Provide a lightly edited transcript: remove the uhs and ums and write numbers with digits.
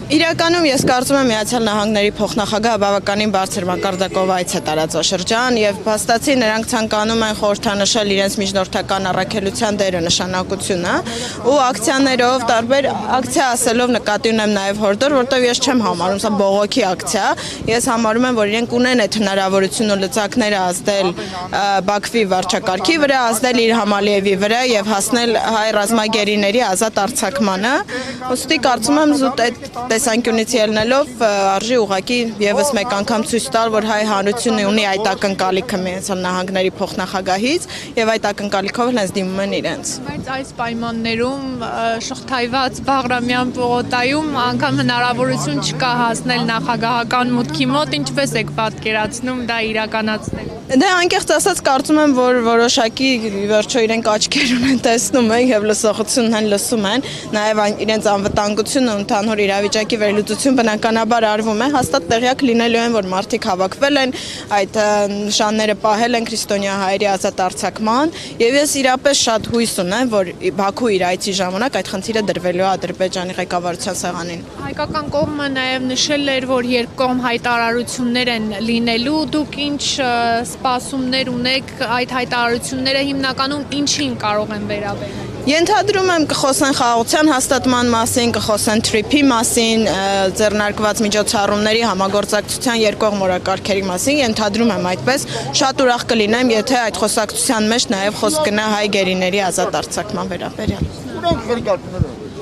Իրականում ես կարծում եմ Միացյալ Նահանգների փոխնախագահը բավականին բարձր մակարդակով այց է տարածաշրջան եւ փաստացի նրանք ցանկանում են խորհրդանշել իրենց միջնորդական առաքելության դերը նշանակությունը ու ակցիաներով տարբեր ակցիա ասելով նկատի ունեմ նաեւ հորդոր, որտեղ ես չեմ համարում սա բողոքի ակցիա, ես համարում եմ, որ իրենք ունեն այդ հնարավորությունը ու լծակները ազդել Բաքվի վարչակարգի վրա, ազդել Իլհամ Ալիևի վրա եւ հասնել հայ ռազմագերիների ազատ արձակմանը, ուստի կարծում եմ զուտ այդ տեսանկյունից ելնելով արժի ուղղակի եւս մեկ անգամ ցույց տալ, որ հայ հանրությունը ունի այդ ակնկալիքը Միացյալ Նահանգների փոխնախագահից եւ այդ ակնկալիքով հենց դիմում են իրենց։ Բայց այս պայմաններում շղթայված Բաղրամյան պողոտայում անգամ հնարավորություն չկա հասնել նախագահական մուտքի մոտ, ինչպես եք պատկերացնում դա իրականացնել։ Դե անկեղծ ասած կարծում եմ, որ որոշակի վերջո իրենք աչքեր ունեն տեսնում են եւ լսողությունն են լսում են, նաեւ իրենց անվտանգությունը ընդհանուր իրավիճակի վերլուծություն բնականաբար արվում է, հաստատ տեղյակ լինելու են, որ մարդիկ հավաքվել են, այդ նշանները պահել են քրիստոնյա հայերի ազատ արձակման եւ ես իրապես շատ հույս ունեմ, որ Բաքու իր այցի ժամանակ այդ խնդիրը դրվելու է Ադրբեջանի ղեկավարության սեղանին։ Հայկական կողմը նաեւ նշել էր, որ երկկողմ հայտարարություններ են լինելու, դուք ինչ սպասումներ ունեք, այդ հայտարարությունները հիմնականում ինչին կարող են վերաբերել։ Ենթադրում եմ կխոսեն խաղաղության հաստատման մասին, կխոսեն TRIP-ի մասին, ձեռնարկված միջոցառումների համագործակցության երկկողմ օրակարգերի մասին, ենթադրում եմ այդպես, շատ ուրախ կլինեմ, եթե այդ խոսակցության մեջ նաև խոսք գնա հայ գերիների ազատ արձակման վերաբերյալ։